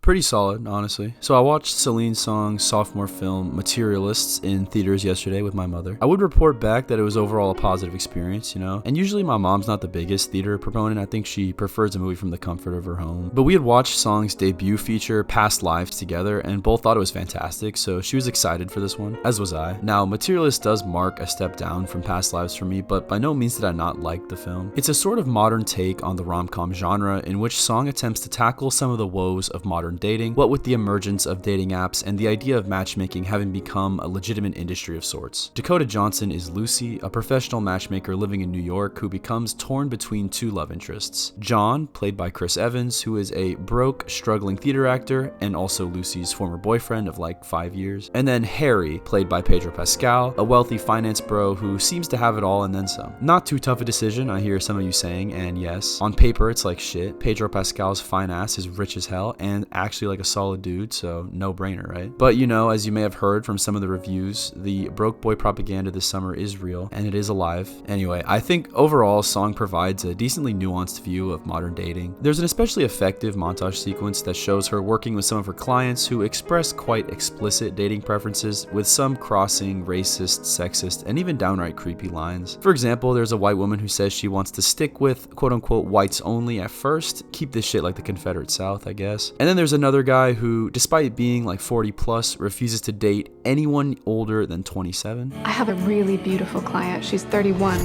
Pretty solid, honestly. So I watched Celine Song's sophomore film Materialists in theaters yesterday with my mother. I would report back that it was overall a positive experience, and usually my mom's not the biggest theater proponent. I think she prefers a movie from the comfort of her home. But we had watched Song's debut feature, Past Lives, together, and both thought it was fantastic, so she was excited for this one, as was I. Now, Materialist does mark a step down from Past Lives for me, but by no means did I not like the film. It's a sort of modern take on the rom-com genre in which Song attempts to tackle some of the woes of modern dating, what with the emergence of dating apps and the idea of matchmaking having become a legitimate industry of sorts. Dakota Johnson is Lucy, a professional matchmaker living in New York who becomes torn between two love interests. John, played by Chris Evans, who is a broke, struggling theater actor and also Lucy's former boyfriend of like 5 years. And then Harry, played by Pedro Pascal, a wealthy finance bro who seems to have it all and then some. Not too tough a decision, I hear some of you saying, and yes, on paper it's like shit. Pedro Pascal's fine ass is rich as hell and actually like a solid dude, so no brainer, right? But as you may have heard from some of the reviews, the broke boy propaganda this summer is real and it is alive. Anyway, I think overall Song provides a decently nuanced view of modern dating. There's an especially effective montage sequence that shows her working with some of her clients who express quite explicit dating preferences, with some crossing racist, sexist, and even downright creepy lines. For example, there's a white woman who says she wants to stick with quote-unquote whites only at first, keep this shit like the Confederate South, I guess. And then there's another guy who, despite being like 40 plus, refuses to date anyone older than 27. I have a really beautiful client. She's 31.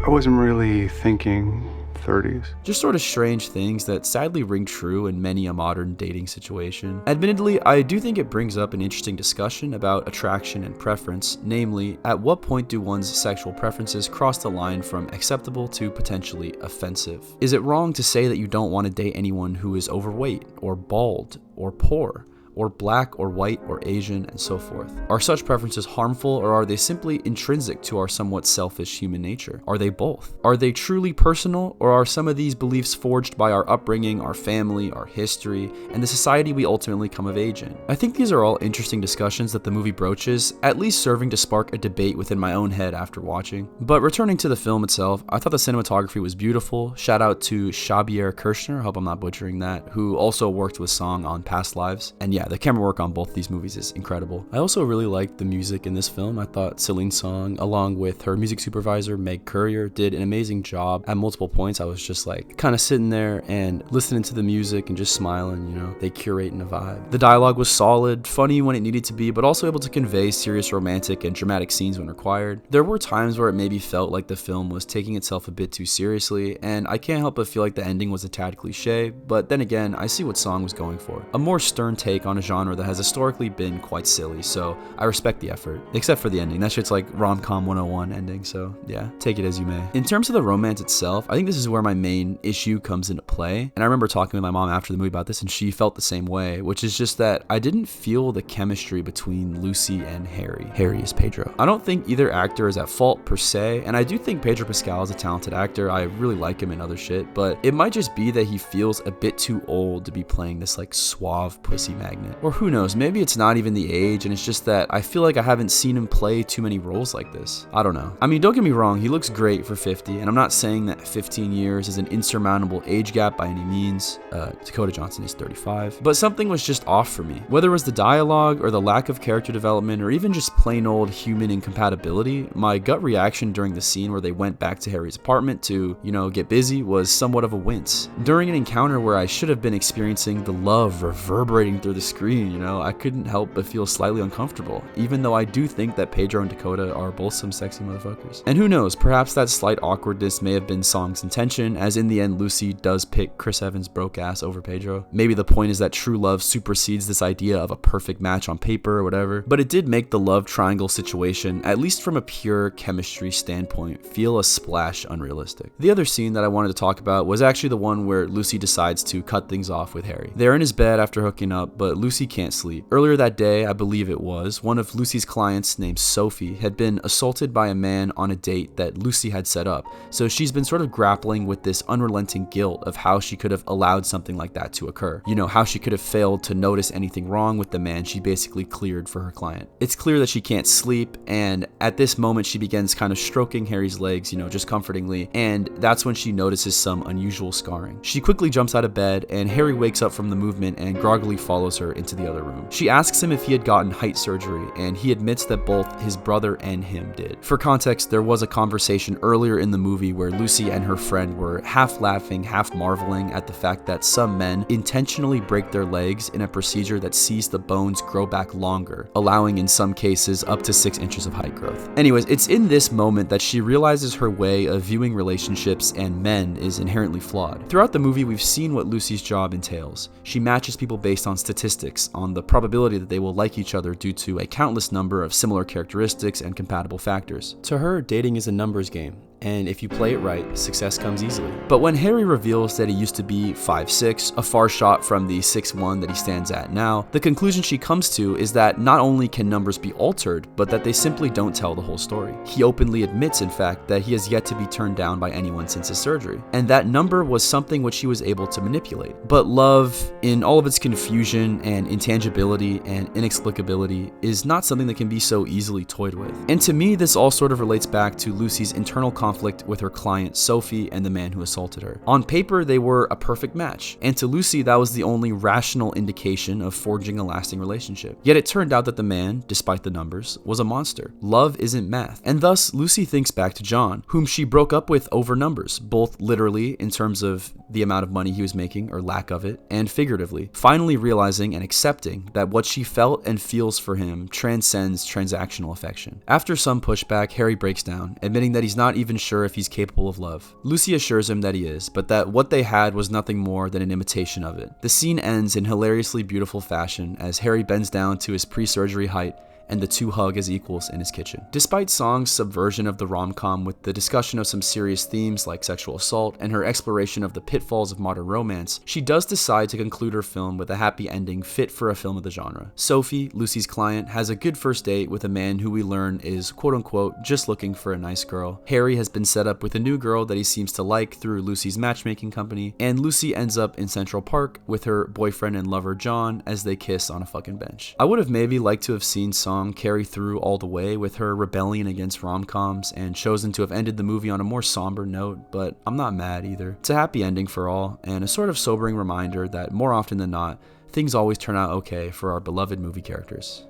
I wasn't really thinking 30s. Just sort of strange things that sadly ring true in many a modern dating situation. Admittedly, I do think it brings up an interesting discussion about attraction and preference, namely, at what point do one's sexual preferences cross the line from acceptable to potentially offensive? Is it wrong to say that you don't want to date anyone who is overweight, or bald, or poor, or black or white or Asian, and so forth? Are such preferences harmful, or are they simply intrinsic to our somewhat selfish human nature? Are they both? Are they truly personal, or are some of these beliefs forged by our upbringing, our family, our history, and the society we ultimately come of age in? I think these are all interesting discussions that the movie broaches, at least serving to spark a debate within my own head after watching. But returning to the film itself, I thought the cinematography was beautiful. Shout out to Xavier Kirchner, I hope I'm not butchering that, who also worked with Song on Past Lives. And yeah, the camera work on both these movies is incredible. I also really liked the music in this film. I thought Celine Song, along with her music supervisor, Meg Courier, did an amazing job. At multiple points, I was just like kind of sitting there and listening to the music and just smiling, they curating a vibe. The dialogue was solid, funny when it needed to be, but also able to convey serious romantic and dramatic scenes when required. There were times where it maybe felt like the film was taking itself a bit too seriously, and I can't help but feel like the ending was a tad cliche, but then again, I see what Song was going for. A more stern take on a genre that has historically been quite silly, so I respect the effort, except for the ending. That shit's like rom-com 101 ending, so yeah, take it as you may. In terms of the romance itself, I think this is where my main issue comes into play, and I remember talking with my mom after the movie about this, and she felt the same way, which is just that I didn't feel the chemistry between Lucy and Harry. Harry is Pedro. I don't think either actor is at fault per se, and I do think Pedro Pascal is a talented actor. I really like him in other shit, but it might just be that he feels a bit too old to be playing this like suave pussy magnet. Or who knows, maybe it's not even the age, and it's just that I feel like I haven't seen him play too many roles like this. I don't know. I mean, don't get me wrong, he looks great for 50, and I'm not saying that 15 years is an insurmountable age gap by any means. Dakota Johnson is 35, but something was just off for me. Whether it was the dialogue or the lack of character development or even just plain old human incompatibility, my gut reaction during the scene where they went back to Harry's apartment to, get busy was somewhat of a wince. During an encounter where I should have been experiencing the love reverberating through the screen, I couldn't help but feel slightly uncomfortable, even though I do think that Pedro and Dakota are both some sexy motherfuckers. And who knows, perhaps that slight awkwardness may have been Song's intention, as in the end Lucy does pick Chris Evans' broke ass over Pedro. Maybe the point is that true love supersedes this idea of a perfect match on paper or whatever, but it did make the love triangle situation, at least from a pure chemistry standpoint, feel a splash unrealistic. The other scene that I wanted to talk about was actually the one where Lucy decides to cut things off with Harry. They're in his bed after hooking up, but Lucy can't sleep. Earlier that day, I believe it was, one of Lucy's clients named Sophie had been assaulted by a man on a date that Lucy had set up, so she's been sort of grappling with this unrelenting guilt of how she could have allowed something like that to occur. You know, how she could have failed to notice anything wrong with the man she basically cleared for her client. It's clear that she can't sleep, and at this moment she begins kind of stroking Harry's legs, you know, just comfortingly, and that's when she notices some unusual scarring. She quickly jumps out of bed, and Harry wakes up from the movement and groggily follows her into the other room. She asks him if he had gotten height surgery, and he admits that both his brother and him did. For context, there was a conversation earlier in the movie where Lucy and her friend were half laughing, half marveling at the fact that some men intentionally break their legs in a procedure that sees the bones grow back longer, allowing in some cases up to 6 inches of height growth. Anyways, it's in this moment that she realizes her way of viewing relationships and men is inherently flawed. Throughout the movie, we've seen what Lucy's job entails. She matches people based on statistics, on the probability that they will like each other due to a countless number of similar characteristics and compatible factors. To her, dating is a numbers game, and if you play it right, success comes easily. But when Harry reveals that he used to be 5'6", a far shot from the 6'1" that he stands at now, the conclusion she comes to is that not only can numbers be altered, but that they simply don't tell the whole story. He openly admits, in fact, that he has yet to be turned down by anyone since his surgery, and that number was something which he was able to manipulate. But love, in all of its confusion and intangibility and inexplicability, is not something that can be so easily toyed with. And to me, this all sort of relates back to Lucy's internal conflict with her client Sophie and the man who assaulted her. On paper, they were a perfect match, and to Lucy, that was the only rational indication of forging a lasting relationship. Yet it turned out that the man, despite the numbers, was a monster. Love isn't math, and thus Lucy thinks back to John, whom she broke up with over numbers, both literally in terms of the amount of money he was making or lack of it, and figuratively, finally realizing and accepting that what she felt and feels for him transcends transactional affection. After some pushback, Harry breaks down, admitting that he's not even sure if he's capable of love. Lucy assures him that he is, but that what they had was nothing more than an imitation of it. The scene ends in hilariously beautiful fashion as Harry bends down to his pre-surgery height and the two hug as equals in his kitchen. Despite Song's subversion of the rom-com with the discussion of some serious themes like sexual assault and her exploration of the pitfalls of modern romance, she does decide to conclude her film with a happy ending fit for a film of the genre. Sophie, Lucy's client, has a good first date with a man who we learn is quote-unquote just looking for a nice girl. Harry has been set up with a new girl that he seems to like through Lucy's matchmaking company, and Lucy ends up in Central Park with her boyfriend and lover John as they kiss on a fucking bench. I would have maybe liked to have seen Song carry through all the way with her rebellion against rom-coms and chosen to have ended the movie on a more somber note, but I'm not mad either. It's a happy ending for all, and a sort of sobering reminder that more often than not, things always turn out okay for our beloved movie characters,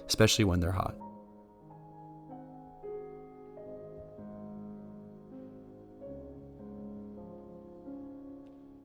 especially when they're hot.